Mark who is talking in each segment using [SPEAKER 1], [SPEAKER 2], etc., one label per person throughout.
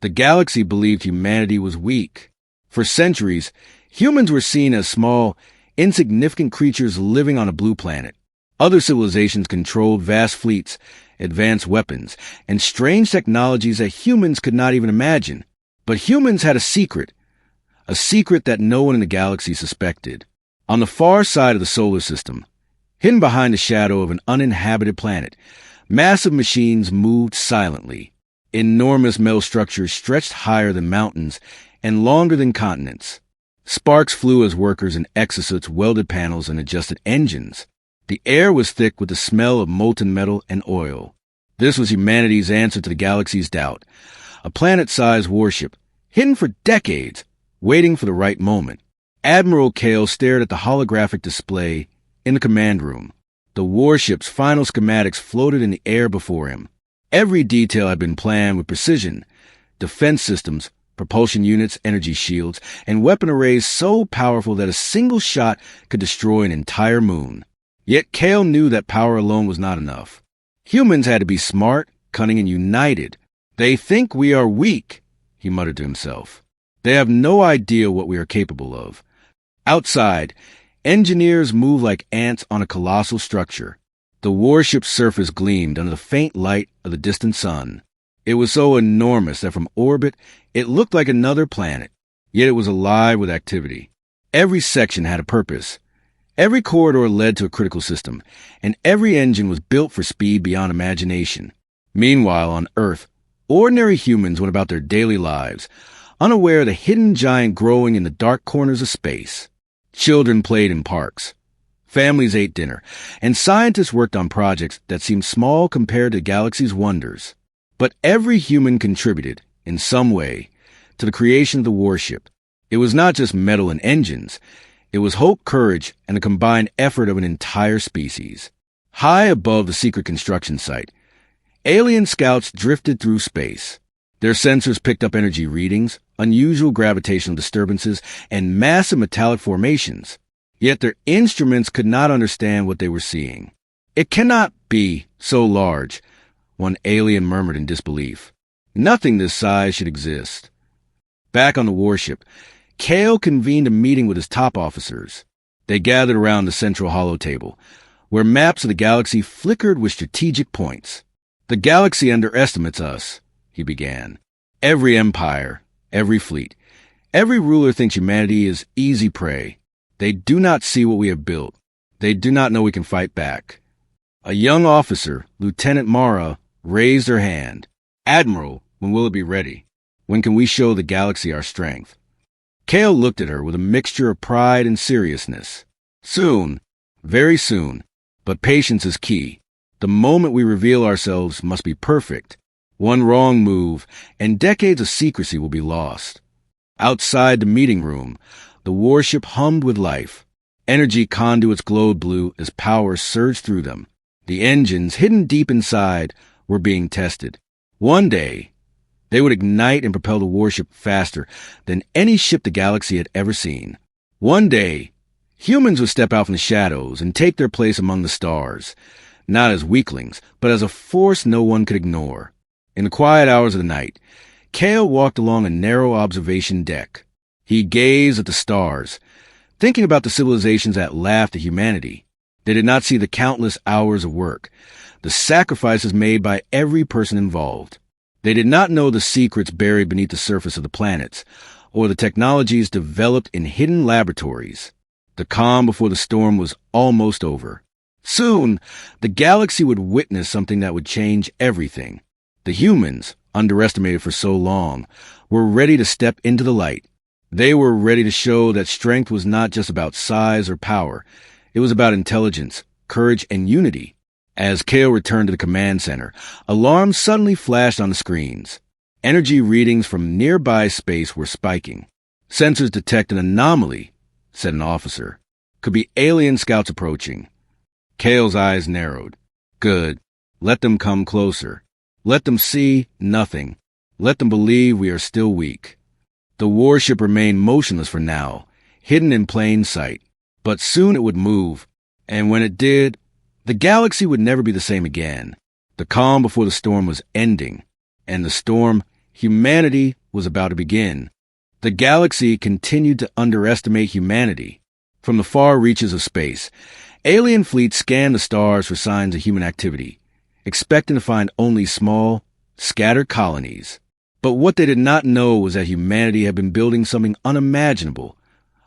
[SPEAKER 1] The galaxy believed humanity was weak. For centuries, humans were seen as small, insignificant creatures living on a blue planet. Other civilizations controlled vast fleets, advanced weapons, and strange technologies that humans could not even imagine. But humans had a secret that no one in the galaxy suspected. On the far side of the solar system, hidden behind the shadow of an uninhabited planet, massive machines moved silently. Enormous metal structures stretched higher than mountains and longer than continents. Sparks flew as workers in exosuits welded panels and adjusted engines. The air was thick with the smell of molten metal and oil. This was humanity's answer to the galaxy's doubt. A planet-sized warship, hidden for decades, waiting for the right moment. Admiral Kael stared at the holographic display in the command room. The warship's final schematics floated in the air before him. Every detail had been planned with precision. Defense systems, propulsion units, energy shields, and weapon arrays so powerful that a single shot could destroy an entire moon. Yet Kael knew that power alone was not enough. Humans had to be smart, cunning, and united. "They think we are weak," he muttered to himself. "They have no idea what we are capable of." Outside, engineers moved like ants on a colossal structure. The warship's surface gleamed under the faint light of the distant sun. It was so enormous that from orbit it looked like another planet, yet it was alive with activity. Every section had a purpose. Every corridor led to a critical system, and every engine was built for speed beyond imagination. Meanwhile, on Earth, ordinary humans went about their daily lives, unaware of the hidden giant growing in the dark corners of space. Children played in parks. Families ate dinner, and scientists worked on projects that seemed small compared to the galaxy's wonders. But every human contributed, in some way, to the creation of the warship. It was not just metal and engines. It was hope, courage, and the combined effort of an entire species. High above the secret construction site, alien scouts drifted through space. Their sensors picked up energy readings, unusual gravitational disturbances, and massive metallic formations. Yet their instruments could not understand what they were seeing. "It cannot be so large," one alien murmured in disbelief. "Nothing this size should exist." Back on the warship, Kael convened a meeting with his top officers. They gathered around the central holotable, where maps of the galaxy flickered with strategic points. "The galaxy underestimates us," he began. "Every empire, every fleet, every ruler thinks humanity is easy prey. They do not see what we have built. They do not know we can fight back." A young officer, Lieutenant Mara, raised her hand. "Admiral, when will it be ready? When can we show the galaxy our strength?" Kael looked at her with a mixture of pride and seriousness. "Soon, very soon, but patience is key. The moment we reveal ourselves must be perfect. One wrong move, and decades of secrecy will be lost." Outside the meeting room, the warship hummed with life. Energy conduits glowed blue as power surged through them. The engines, hidden deep inside, were being tested. One day, they would ignite and propel the warship faster than any ship the galaxy had ever seen. One day, humans would step out from the shadows and take their place among the stars, not as weaklings, but as a force no one could ignore. In the quiet hours of the night, Kael walked along a narrow observation deck. He gazed at the stars, thinking about the civilizations that laughed at humanity. They did not see the countless hours of work, the sacrifices made by every person involved. They did not know the secrets buried beneath the surface of the planets, or the technologies developed in hidden laboratories. The calm before the storm was almost over. Soon, the galaxy would witness something that would change everything. The humans, underestimated for so long, were ready to step into the light. They were ready to show that strength was not just about size or power. It was about intelligence, courage, and unity. As Kael returned to the command center, alarms suddenly flashed on the screens. Energy readings from nearby space were spiking. "Sensors detect an anomaly," said an officer. "Could be alien scouts approaching." Kael's eyes narrowed. "Good. Let them come closer. Let them see nothing. Let them believe we are still weak." The warship remained motionless for now, hidden in plain sight. But soon it would move, and when it did, the galaxy would never be the same again. The calm before the storm was ending, and the storm, Humanity was about to begin. The galaxy continued to underestimate humanity. From the far reaches of space, alien fleets scanned the stars for signs of human activity, expecting to find only small, scattered colonies. But what they did not know was that humanity had been building something unimaginable,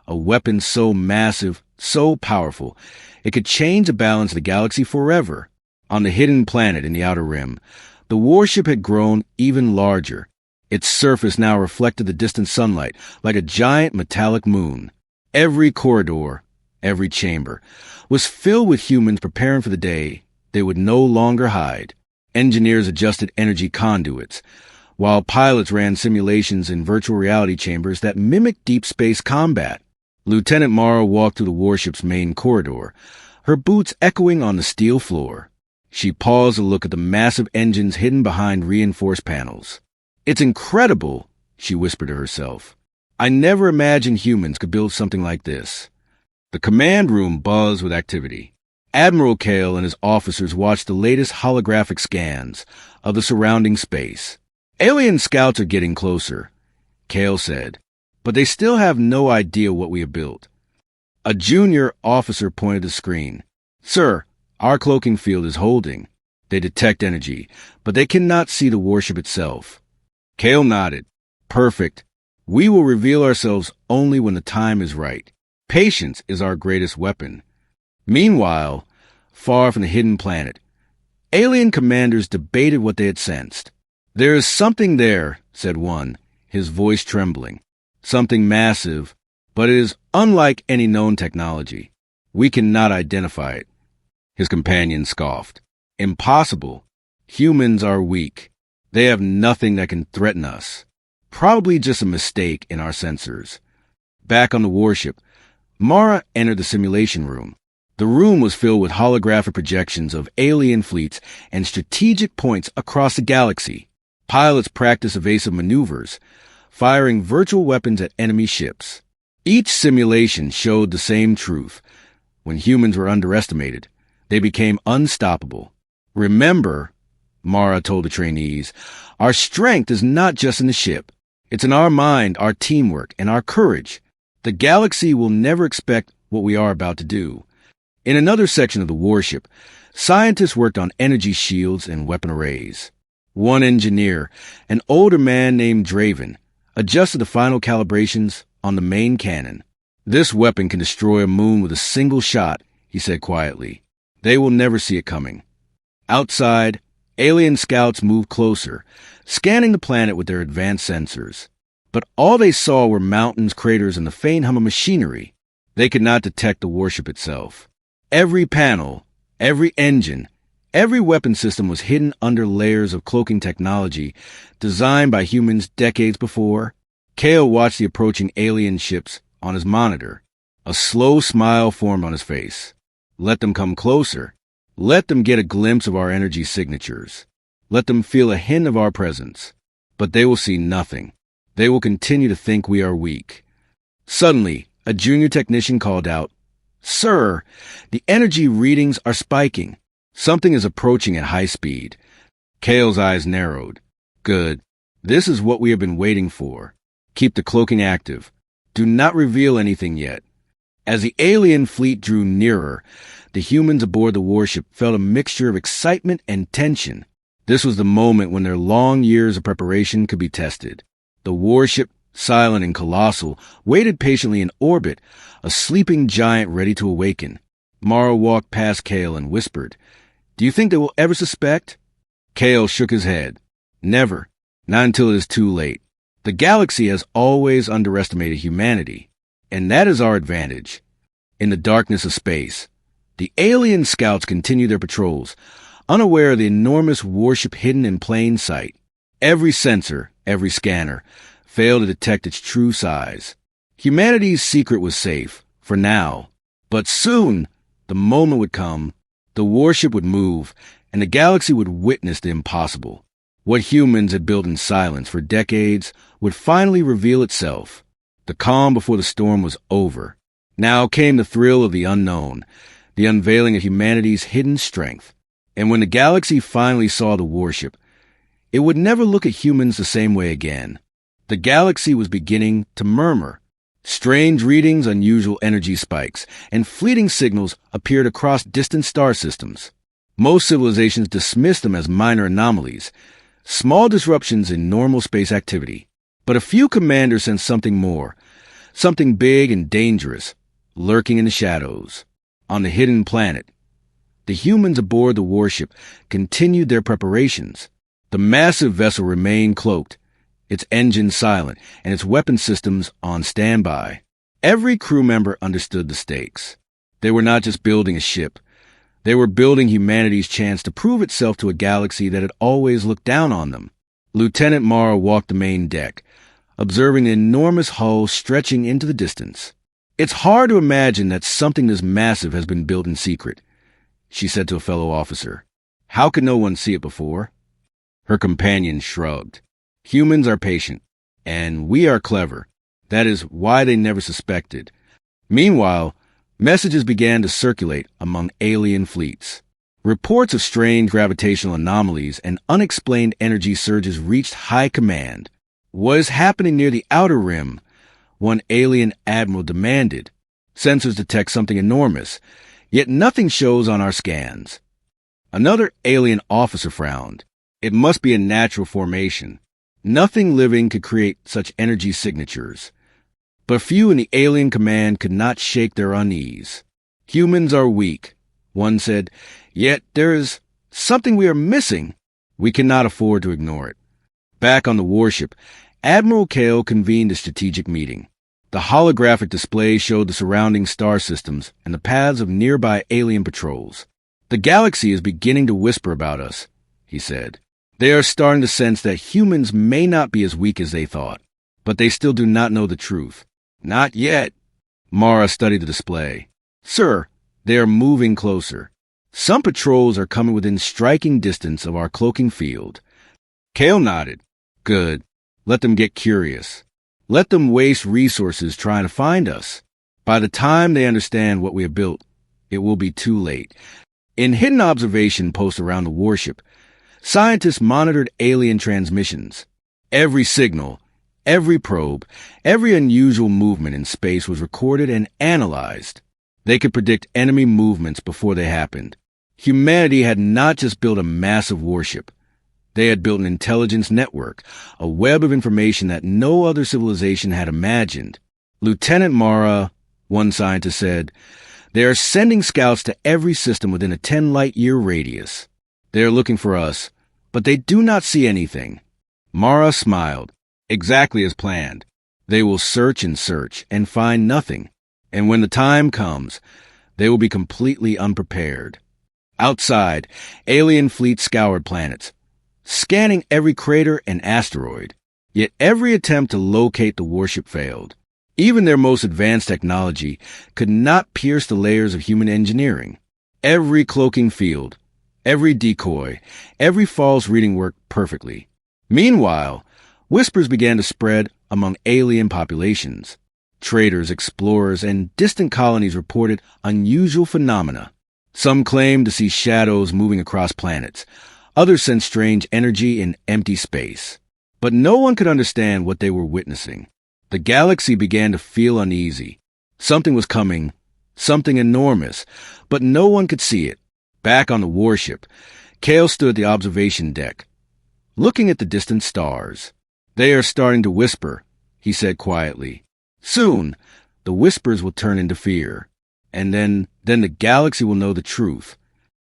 [SPEAKER 1] a weapon so massive, so powerful, it could change the balance of the galaxy forever. On the hidden planet in the outer rim, the warship had grown even larger. Its surface now reflected the distant sunlight like a giant metallic moon. Every corridor, every chamber, was filled with humans preparing for the day they would no longer hide. Engineers adjusted energy conduits, while pilots ran simulations in virtual reality chambers that mimicked deep space combat. Lieutenant Mara walked through the warship's main corridor, her boots echoing on the steel floor. She paused to look at the massive engines hidden behind reinforced panels. "It's incredible," she whispered to herself. "I never imagined humans could build something like this." The command room buzzed with activity. Admiral Kael and his officers watched the latest holographic scans of the surrounding space. "Alien scouts are getting closer," Kael said, "but they still have no idea what we have built." A junior officer pointed to the screen. "Sir, our cloaking field is holding. They detect energy, but they cannot see the warship itself." Kael nodded. "Perfect. We will reveal ourselves only when the time is right. Patience is our greatest weapon." Meanwhile, far from the hidden planet, alien commanders debated what they had sensed. "There is something there," said one, his voice trembling. "Something massive, but it is unlike any known technology. We cannot identify it." His companion scoffed. "Impossible. Humans are weak. They have nothing that can threaten us. Probably just a mistake in our sensors." Back on the warship, Mara entered the simulation room. The room was filled with holographic projections of alien fleets and strategic points across the galaxy. Pilots practiced evasive maneuvers, firing virtual weapons at enemy ships. Each simulation showed the same truth. When humans were underestimated, they became unstoppable. "Remember," Mara told the trainees, "our strength is not just in the ship. It's in our mind, our teamwork, and our courage. The galaxy will never expect what we are about to do." In another section of the warship, scientists worked on energy shields and weapon arrays. One engineer, an older man named Draven, adjusted the final calibrations on the main cannon. "This weapon can destroy a moon with a single shot," he said quietly. "They will never see it coming." Outside, alien scouts moved closer, scanning the planet with their advanced sensors. But all they saw were mountains, craters, and the faint hum of machinery. They could not detect the warship itself. Every panel, every engine, every weapon system was hidden under layers of cloaking technology designed by humans decades before. Kael watched the approaching alien ships on his monitor. A slow smile formed on his face. Let them come closer. Let them get a glimpse of our energy signatures. Let them feel a hint of our presence. But they will see nothing. They will continue to think we are weak. Suddenly, a junior technician called out, "Sir, the energy readings are spiking. Something is approaching at high speed." Kael's eyes narrowed. "Good. This is what we have been waiting for. Keep the cloaking active. Do not reveal anything yet." As the alien fleet drew nearer, the humans aboard the warship felt a mixture of excitement and tension. This was the moment when their long years of preparation could be tested. The warship, silent and colossal, waited patiently in orbit, a sleeping giant ready to awaken. Mara walked past Kael and whispered, "Do you think they will ever suspect?" Kael shook his head. "Never. Not until it is too late. The galaxy has always underestimated humanity, and that is our advantage." In the darkness of space, the alien scouts continued their patrols, unaware of the enormous warship hidden in plain sight. Every sensor, every scanner, failed to detect its true size. Humanity's secret was safe, for now. But soon, the moment would come, the warship would move, and the galaxy would witness the impossible. What humans had built in silence for decades would finally reveal itself. The calm before the storm was over. Now came the thrill of the unknown, the unveiling of humanity's hidden strength. And when the galaxy finally saw the warship, It would never look at humans the same way again. The galaxy was beginning to murmur. Strange readings, unusual energy spikes, and fleeting signals appeared across distant star systems. Most civilizations dismissed them as minor anomalies, small disruptions in normal space activity. But a few commanders sensed something more, something big and dangerous, lurking in the shadows. On the hidden planet, the humans aboard the warship continued their preparations. The massive vessel remained cloaked, its engines silent, and its weapon systems on standby. Every crew member understood the stakes. They were not just building a ship. They were building humanity's chance to prove itself to a galaxy that had always looked down on them. Lieutenant Mara walked the main deck, observing the enormous hull stretching into the distance. "It's hard to imagine that something this massive has been built in secret," she said to a fellow officer. "How could no one see it before?" Her companion shrugged. "Humans are patient, and we are clever. That is why they never suspected." Meanwhile, messages began to circulate among alien fleets. Reports of strange gravitational anomalies and unexplained energy surges reached high command. "What is happening near the outer rim?" one alien admiral demanded. "Sensors detect something enormous, yet nothing shows on our scans." Another alien officer frowned. "It must be a natural formation. Nothing living could create such energy signatures." But few in the alien command could not shake their unease. "Humans are weak," one said, "yet there is something we are missing. We cannot afford to ignore it." Back on the warship, Admiral Kael convened a strategic meeting. The holographic display showed the surrounding star systems and the paths of nearby alien patrols. "The galaxy is beginning to whisper about us," he said. "They are starting to sense that humans may not be as weak as they thought, but they still do not know the truth." "Not yet." Mara studied the display. "Sir, they are moving closer. Some patrols are coming within striking distance of our cloaking field." Kael nodded. "Good. Let them get curious. Let them waste resources trying to find us. By the time they understand what we have built, it will be too late." In hidden observation posts around the warship, scientists monitored alien transmissions. Every signal, every probe, every unusual movement in space was recorded and analyzed. They could predict enemy movements before they happened. Humanity had not just built a massive warship. They had built an intelligence network, a web of information that no other civilization had imagined. "Lieutenant Mara," one scientist said, "they are sending scouts to every system within a 10-light-year radius. They are looking for us, but they do not see anything." Mara smiled. "Exactly as planned. They will search and find nothing. And when the time comes, they will be completely unprepared." Outside, alien fleets scoured planets, scanning every crater and asteroid. Yet every attempt to locate the warship failed. Even their most advanced technology could not pierce the layers of human engineering. Every cloaking field, every decoy, every false reading worked perfectly. Meanwhile, whispers began to spread among alien populations. Traders, explorers, and distant colonies reported unusual phenomena. Some claimed to see shadows moving across planets. Others sensed strange energy in empty space. But no one could understand what they were witnessing. The galaxy began to feel uneasy. Something was coming, something enormous, but no one could see it. Back on the warship, Kael stood at the observation deck, looking at the distant stars. "They are starting to whisper," he said quietly. "Soon, the whispers will turn into fear, and then the galaxy will know the truth."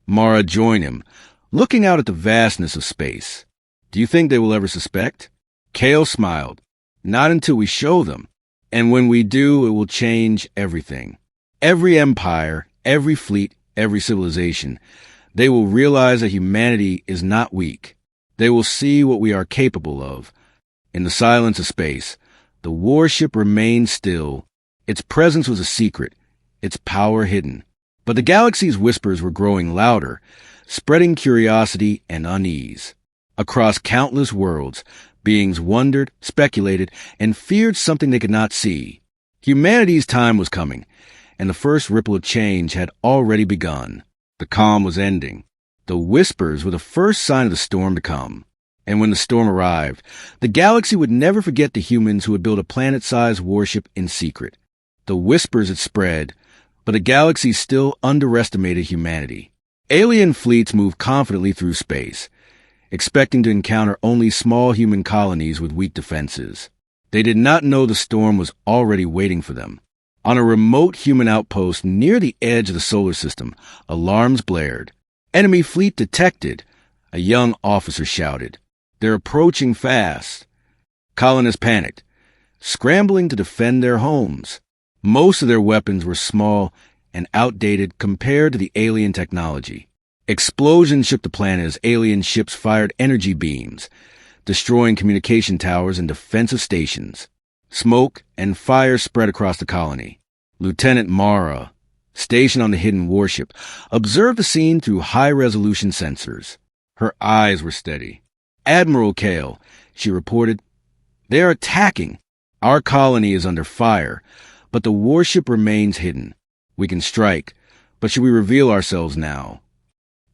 [SPEAKER 1] Mara joined him, looking out at the vastness of space. "Do you think they will ever suspect?" Kael smiled. "Not until we show them. And when we do, it will change everything. Every empire, every fleet, every civilization. They will realize that humanity is not weak. They will see what we are capable of." In the silence of space, the warship remained still. Its presence was a secret, its power hidden. But the galaxy's whispers were growing louder, spreading curiosity and unease. Across countless worlds, beings wondered, speculated, and feared something they could not see. Humanity's time was coming, and the first ripple of change had already begun. The calm was ending. The whispers were the first sign of the storm to come. And when the storm arrived, the galaxy would never forget the humans who had built a planet-sized warship in secret. The whispers had spread, but the galaxy still underestimated humanity. Alien fleets moved confidently through space, expecting to encounter only small human colonies with weak defenses. They did not know the storm was already waiting for them. On a remote human outpost near the edge of the solar system, alarms blared. "Enemy fleet detected," a young officer shouted. "They're approaching fast." Colonists panicked, scrambling to defend their homes. Most of their weapons were small and outdated compared to the alien technology. Explosions shook the planet as alien ships fired energy beams, destroying communication towers and defensive stations. Smoke and fire spread across the colony. Lieutenant Mara, stationed on the hidden warship, observed the scene through high-resolution sensors. Her eyes were steady. "Admiral Kael," she reported, "they are attacking. Our colony is under fire, but the warship remains hidden. We can strike, but should we reveal ourselves now?"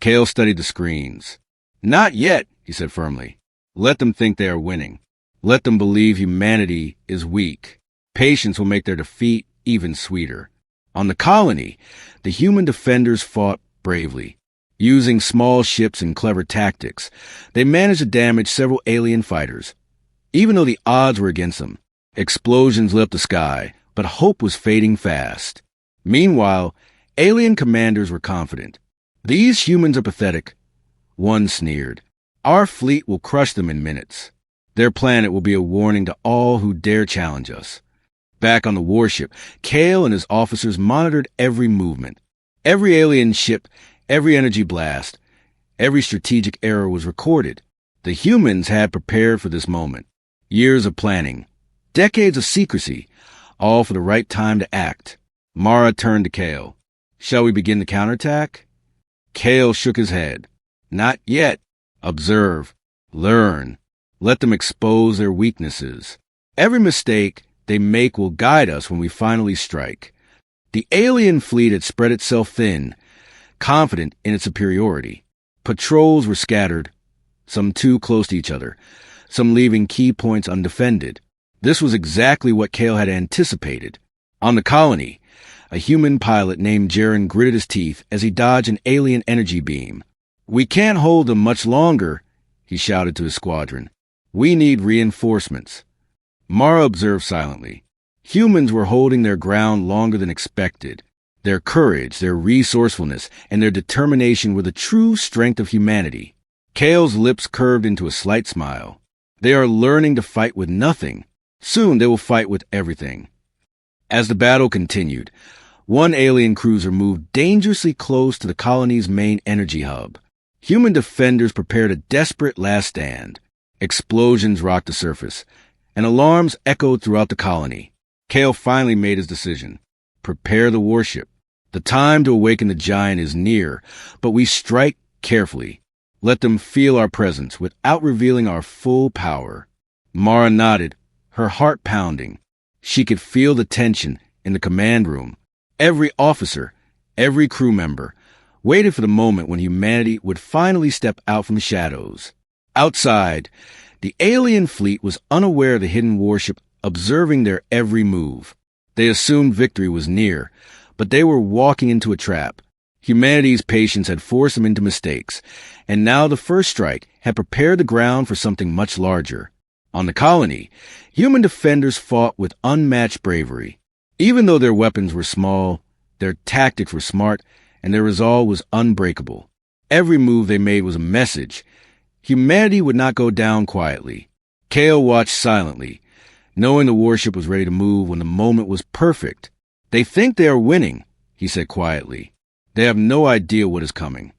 [SPEAKER 1] Kael studied the screens. "Not yet," he said firmly. "Let them think they are winning. Let them believe humanity is weak. Patience will make their defeat even sweeter." On the colony, the human defenders fought bravely. Using small ships and clever tactics, they managed to damage several alien fighters. Even though the odds were against them, explosions lit up the sky, but hope was fading fast. Meanwhile, alien commanders were confident. "These humans are pathetic," one sneered. "Our fleet will crush them in minutes. Their planet will be a warning to all who dare challenge us." Back on the warship, Kael and his officers monitored every movement. Every alien ship, every energy blast, every strategic error was recorded. The humans had prepared for this moment. Years of planning, decades of secrecy, all for the right time to act. Mara turned to Kael. "Shall we begin the counterattack?" Kael shook his head. "Not yet. Observe. Learn. Let them expose their weaknesses. Every mistake they make will guide us when we finally strike." The alien fleet had spread itself thin, confident in its superiority. Patrols were scattered, some too close to each other, some leaving key points undefended. This was exactly what Kael had anticipated. On the colony, a human pilot named Jaren gritted his teeth as he dodged an alien energy beam. "We can't hold them much longer," he shouted to his squadron. "We need reinforcements." Mara observed silently. Humans were holding their ground longer than expected. Their courage, their resourcefulness, and their determination were the true strength of humanity. Kael's lips curved into a slight smile. They are learning to fight with nothing. Soon they will fight with everything. As the battle continued, one alien cruiser moved dangerously close to the colony's main energy hub. Human defenders prepared a desperate last stand. Explosions rocked the surface, and alarms echoed throughout the colony. Kael finally made his decision. Prepare the warship. The time to awaken the giant is near, but we strike carefully. Let them feel our presence without revealing our full power. Mara nodded, her heart pounding. She could feel the tension in the command room. Every officer, every crew member, waited for the moment when humanity would finally step out from the shadows. Outside, the alien fleet was unaware of the hidden warship, observing their every move. They assumed victory was near, but they were walking into a trap. Humanity's patience had forced them into mistakes, and now the first strike had prepared the ground for something much larger. On the colony, human defenders fought with unmatched bravery. Even though their weapons were small, their tactics were smart, and their resolve was unbreakable. Every move they made was a message. Humanity would not go down quietly. Kael watched silently, knowing the warship was ready to move when the moment was perfect. "They think they are winning," he said quietly. "They have no idea what is coming."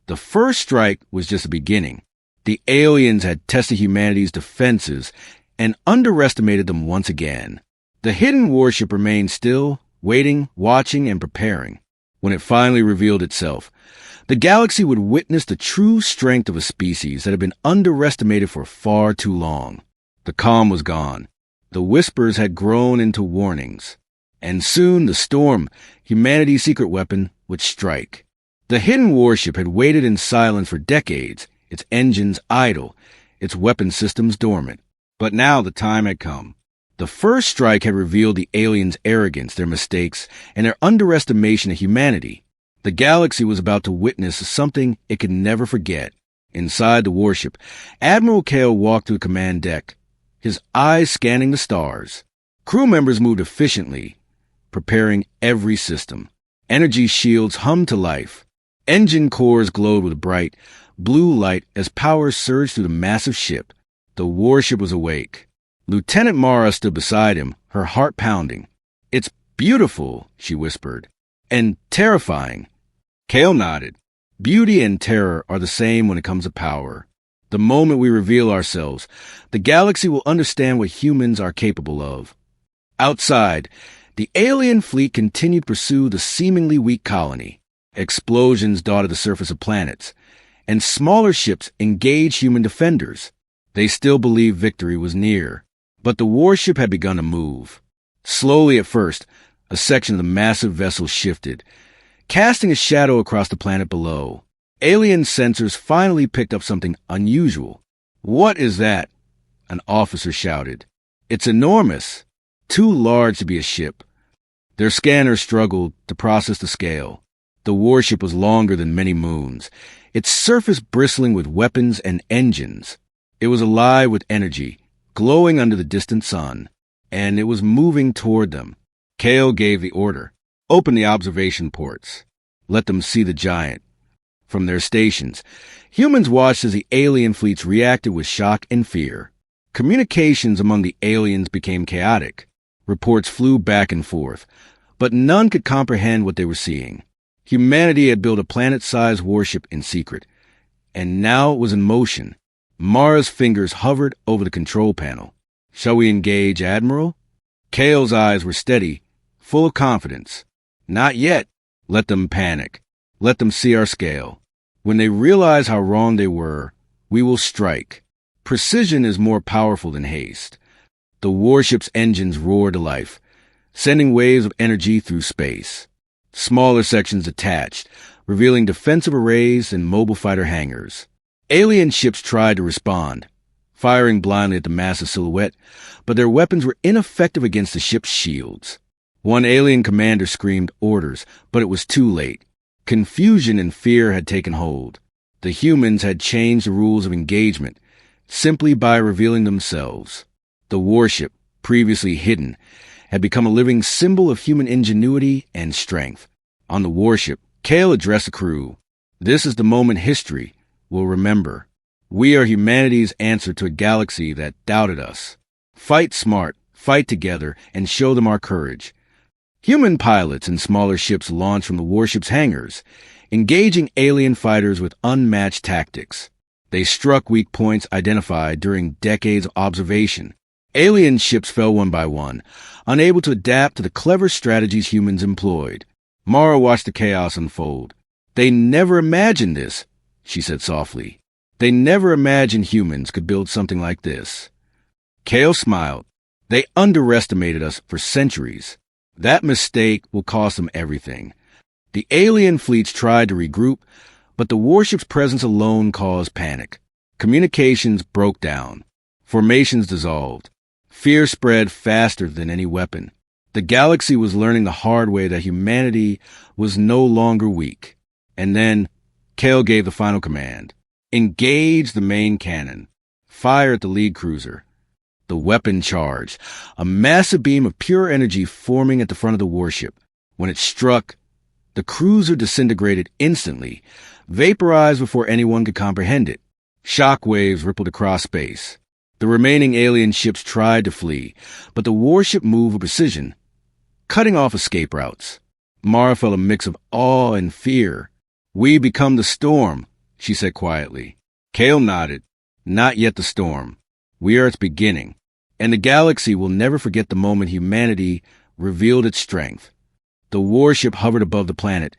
[SPEAKER 1] The first strike was just the beginning. The aliens had tested humanity's defenses and underestimated them once again. The hidden warship remained still, waiting, watching, and preparing. When it finally revealed itself, the galaxy would witness the true strength of a species that had been underestimated for far too long. The calm was gone. The whispers had grown into warnings. And soon the storm, humanity's secret weapon, would strike. The hidden warship had waited in silence for decades, its engines idle, its weapon systems dormant. But now the time had come. The first strike had revealed the aliens' arrogance, their mistakes, and their underestimation of humanity. The galaxy was about to witness something it could never forget. Inside the warship, Admiral Kael walked to the command deck, his eyes scanning the stars. Crew members moved efficiently, preparing every system. Energy shields hummed to life. Engine cores glowed with bright, blue light as power surged through the massive ship. The warship was awake. Lieutenant Mara stood beside him, her heart pounding. "It's beautiful," she whispered. "And terrifying." Kael nodded. Beauty and terror are the same when it comes to power. The moment we reveal ourselves, the galaxy will understand what humans are capable of. Outside, the alien fleet continued to pursue the seemingly weak colony. Explosions dotted the surface of planets, and smaller ships engaged human defenders. They still believed victory was near, but the warship had begun to move. Slowly at first, a section of the massive vessel shifted, casting a shadow across the planet below. Alien sensors finally picked up something unusual. "What is that?" an officer shouted. "It's enormous, too large to be a ship." Their scanners struggled to process the scale. The warship was longer than many moons, its surface bristling with weapons and engines. It was alive with energy, glowing under the distant sun, and it was moving toward them. Kael gave the order. "Open the observation ports. Let them see the giant." From their stations, humans watched as the alien fleets reacted with shock and fear. Communications among the aliens became chaotic. Reports flew back and forth, but none could comprehend what they were seeing. Humanity had built a planet-sized warship in secret, and now it was in motion. Mara's fingers hovered over the control panel. "Shall we engage, Admiral?" Kael's eyes were steady, full of confidence. "Not yet. Let them panic. Let them see our scale. When they realize how wrong they were, we will strike. Precision is more powerful than haste." The warship's engines roared to life, sending waves of energy through space. Smaller sections attached, revealing defensive arrays and mobile fighter hangars. Alien ships tried to respond, firing blindly at the massive silhouette, but their weapons were ineffective against the ship's shields. One alien commander screamed orders, but it was too late. Confusion and fear had taken hold. The humans had changed the rules of engagement simply by revealing themselves. The warship, previously hidden, had become a living symbol of human ingenuity and strength. On the warship, Kael addressed the crew. "This is the moment history will remember. We are humanity's answer to a galaxy that doubted us. Fight smart, fight together, and show them our courage." Human pilots and smaller ships launched from the warship's hangars, engaging alien fighters with unmatched tactics. They struck weak points identified during decades of observation. Alien ships fell one by one, unable to adapt to the clever strategies humans employed. Mara watched the chaos unfold. "They never imagined this," she said softly. "They never imagined humans could build something like this." Kael smiled. "They underestimated us for centuries. That mistake will cost them everything." The alien fleets tried to regroup, but the warship's presence alone caused panic. Communications broke down. Formations dissolved. Fear spread faster than any weapon. The galaxy was learning the hard way that humanity was no longer weak. And then Kael gave the final command. "Engage the main cannon. Fire at the lead cruiser." The weapon charged, a massive beam of pure energy forming at the front of the warship. When it struck, the cruiser disintegrated instantly, vaporized before anyone could comprehend it. Shock waves rippled across space. The remaining alien ships tried to flee, but the warship moved with precision, cutting off escape routes. Mara felt a mix of awe and fear. "We become the storm," she said quietly. Kael nodded. "Not yet the storm. We are its beginning, and the galaxy will never forget the moment humanity revealed its strength." The warship hovered above the planet,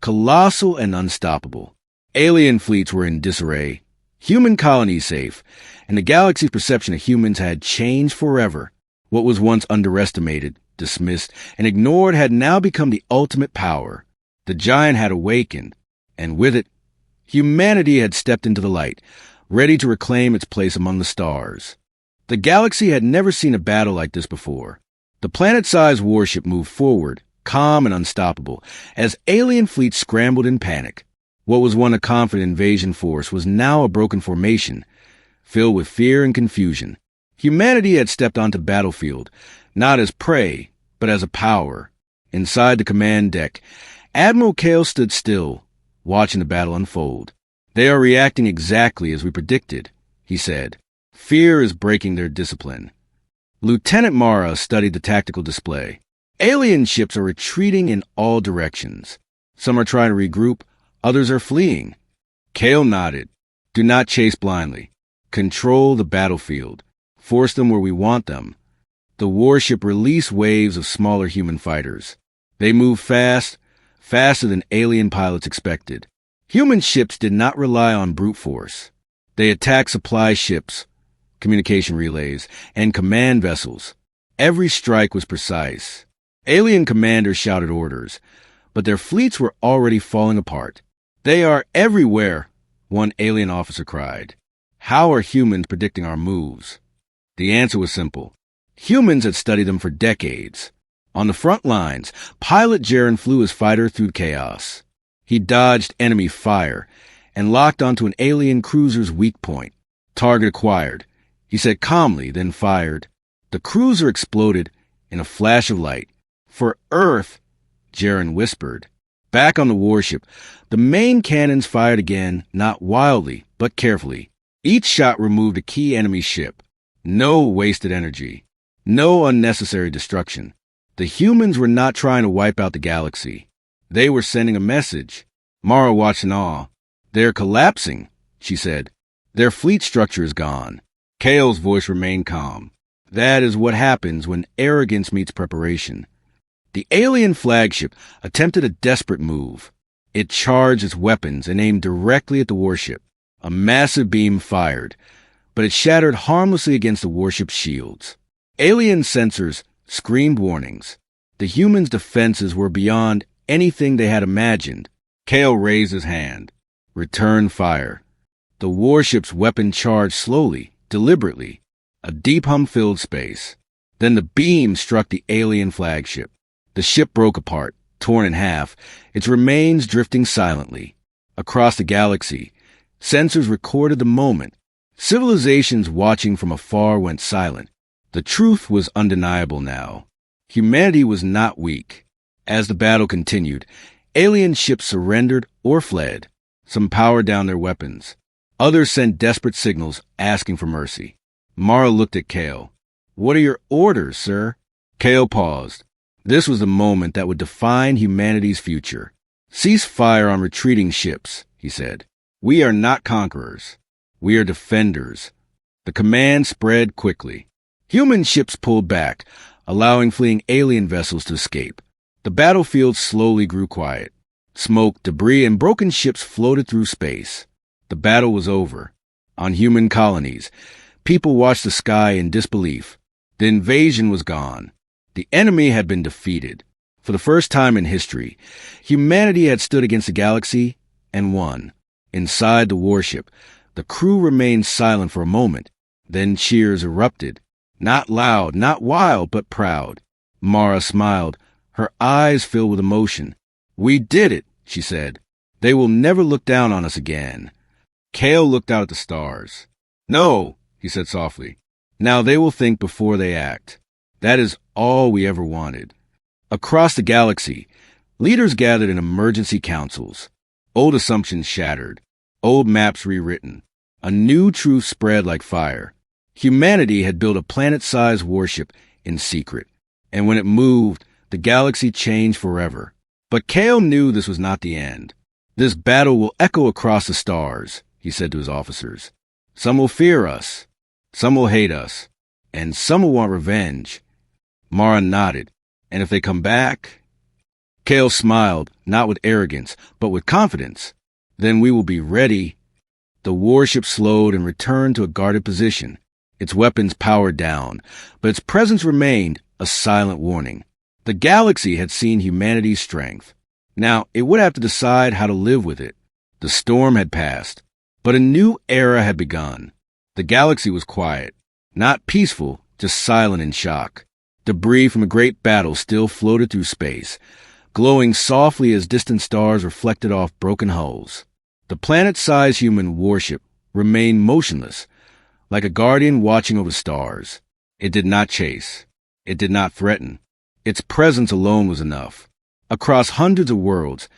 [SPEAKER 1] colossal and unstoppable. Alien fleets were in disarray, human colonies safe, and the galaxy's perception of humans had changed forever. What was once underestimated, dismissed, and ignored had now become the ultimate power. The giant had awakened, and with it, humanity had stepped into the light, ready to reclaim its place among the stars. The galaxy had never seen a battle like this before. The planet-sized warship moved forward, calm and unstoppable, as alien fleets scrambled in panic. What was once a confident invasion force was now a broken formation, filled with fear and confusion. Humanity had stepped onto the battlefield, not as prey, but as a power. Inside the command deck, Admiral Kael stood still, watching the battle unfold. "They are reacting exactly as we predicted," he said. "Fear is breaking their discipline." Lieutenant Mara studied the tactical display. Alien ships are retreating in all directions. Some are trying to regroup, others are fleeing. Kael nodded. "Do not chase blindly. Control the battlefield. Force them where we want them." The warship released waves of smaller human fighters. They moved fast, faster than alien pilots expected. Human ships did not rely on brute force. They attacked supply ships, communication relays, and command vessels. Every strike was precise. Alien commanders shouted orders, but their fleets were already falling apart. "They are everywhere," one alien officer cried. "How are humans predicting our moves?" The answer was simple. Humans had studied them for decades. On the front lines, pilot Jaren flew his fighter through chaos. He dodged enemy fire and locked onto an alien cruiser's weak point. "Target acquired," he said calmly, then fired. The cruiser exploded in a flash of light. "For Earth," Jaren whispered. Back on the warship, the main cannons fired again, not wildly, but carefully. Each shot removed a key enemy ship. No wasted energy. No unnecessary destruction. The humans were not trying to wipe out the galaxy. They were sending a message. Mara watched in awe. "They're collapsing," she said. "Their fleet structure is gone." Kael's voice remained calm. "That is what happens when arrogance meets preparation." The alien flagship attempted a desperate move. It charged its weapons and aimed directly at the warship. A massive beam fired, but it shattered harmlessly against the warship's shields. Alien sensors screamed warnings. The humans' defenses were beyond anything they had imagined. Kael raised his hand. "Return fire." The warship's weapon charged slowly, deliberately. A deep hum filled space. Then the beam struck the alien flagship. The ship broke apart, torn in half, its remains drifting silently. Across the galaxy, sensors recorded the moment. Civilizations watching from afar went silent. The truth was undeniable now. Humanity was not weak. As the battle continued, alien ships surrendered or fled. Some powered down their weapons. Others sent desperate signals asking for mercy. Mara looked at Kael. "What are your orders, sir?" Kael paused. This was the moment that would define humanity's future. "Cease fire on retreating ships," he said. "We are not conquerors. We are defenders." The command spread quickly. Human ships pulled back, allowing fleeing alien vessels to escape. The battlefield slowly grew quiet. Smoke, debris, and broken ships floated through space. The battle was over. On human colonies, people watched the sky in disbelief. The invasion was gone. The enemy had been defeated. For the first time in history, humanity had stood against the galaxy and won. Inside the warship, the crew remained silent for a moment. Then cheers erupted. Not loud, not wild, but proud. Mara smiled, her eyes filled with emotion. "We did it," she said. "They will never look down on us again." Kael looked out at the stars. "No," he said softly. "Now they will think before they act." That is all we ever wanted. Across the galaxy, leaders gathered in emergency councils. Old assumptions shattered. Old maps rewritten. A new truth spread like fire. Humanity had built a planet-sized warship in secret. And when it moved, the galaxy changed forever. But Kael knew this was not the end. "This battle will echo across the stars," he said to his officers. "Some will fear us. Some will hate us. And some will want revenge." Mara nodded. "And if they come back?" Kael smiled, not with arrogance, but with confidence. "Then we will be ready." The warship slowed and returned to a guarded position. Its weapons powered down, but its presence remained a silent warning. The galaxy had seen humanity's strength. Now it would have to decide how to live with it. The storm had passed. But a new era had begun. The galaxy was quiet, not peaceful, just silent in shock. Debris from a great battle still floated through space, glowing softly as distant stars reflected off broken hulls. The planet-sized human warship remained motionless, like a guardian watching over stars. It did not chase. It did not threaten. Its presence alone was enough. Across hundreds of worlds,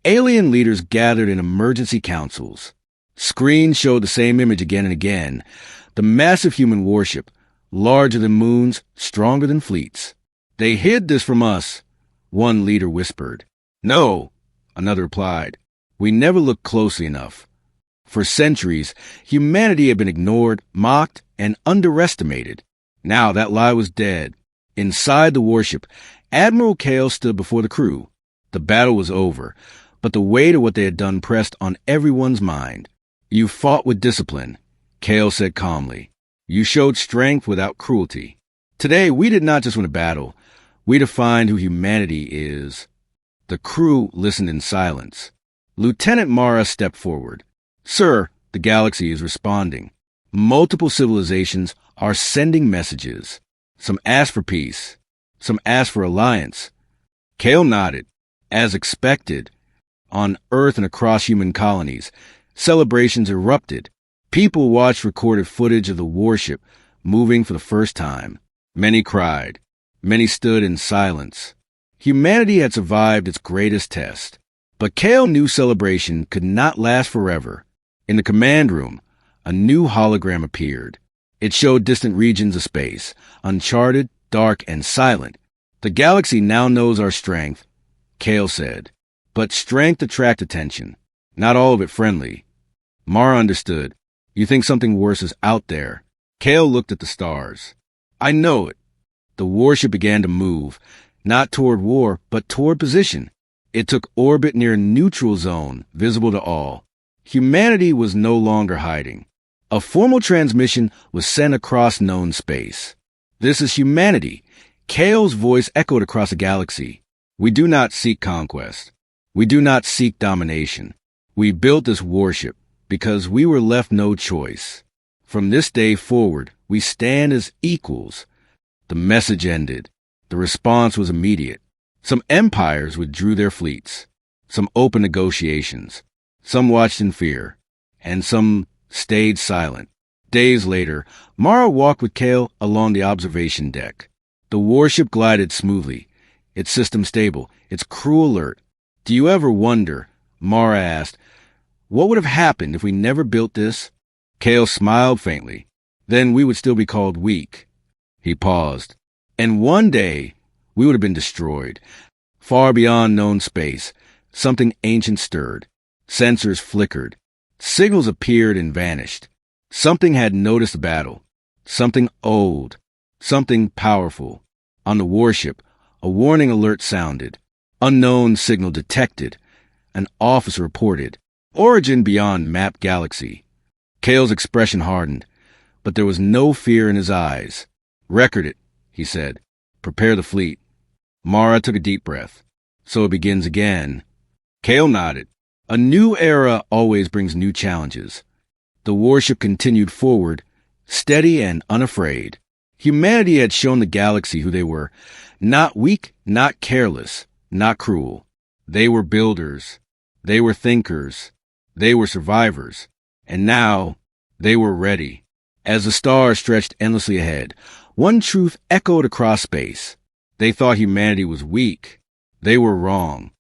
[SPEAKER 1] alien leaders gathered in emergency councils. Screens showed the same image again and again. The massive human warship, larger than moons, stronger than fleets. "They hid this from us," one leader whispered. "No," another replied. "We never looked closely enough." For centuries, humanity had been ignored, mocked, and underestimated. Now that lie was dead. Inside the warship, Admiral Kael stood before the crew. The battle was over, but the weight of what they had done pressed on everyone's mind. "You fought with discipline," Kael said calmly. "You showed strength without cruelty. Today, we did not just win a battle. We defined who humanity is." The crew listened in silence. Lieutenant Mara stepped forward. "Sir, the galaxy is responding. Multiple civilizations are sending messages. Some ask for peace. Some ask for alliance." Kael nodded. As expected, on Earth and across human colonies, celebrations erupted. People watched recorded footage of the warship moving for the first time. Many cried. Many stood in silence. Humanity had survived its greatest test. But Kael knew celebration could not last forever. In the command room, a new hologram appeared. It showed distant regions of space, uncharted, dark, and silent. "The galaxy now knows our strength," Kael said. But strength attracts attention, not all of it friendly. Mara understood. "You think something worse is out there." Kael looked at the stars. "I know it." The warship began to move, not toward war, but toward position. It took orbit near a neutral zone, visible to all. Humanity was no longer hiding. A formal transmission was sent across known space. "This is humanity." Kael's voice echoed across the galaxy. "We do not seek conquest. We do not seek domination. We built this warship because we were left no choice. From this day forward, we stand as equals." The message ended. The response was immediate. Some empires withdrew their fleets. Some opened negotiations. Some watched in fear. And some stayed silent. Days later, Mara walked with Kael along the observation deck. The warship glided smoothly, its system stable, its crew alert. "Do you ever wonder," Mara asked, "what would have happened if we never built this?" Kael smiled faintly. "Then we would still be called weak." He paused. "And one day, we would have been destroyed. Far beyond known space, something ancient stirred. Sensors flickered. Signals appeared and vanished. Something had noticed the battle. Something old. Something powerful. On the warship, a warning alert sounded. Unknown signal detected. An officer reported. Origin beyond mapped galaxy." Kael's expression hardened, but there was no fear in his eyes. "Record it," he said. "Prepare the fleet." Mara took a deep breath. "So it begins again." Kael nodded. A new era always brings new challenges. The warship continued forward, steady and unafraid. Humanity had shown the galaxy who they were. Not weak, not careless, not cruel. They were builders. They were thinkers. They were survivors. And now, they were ready. As the stars stretched endlessly ahead, one truth echoed across space. They thought humanity was weak. They were wrong.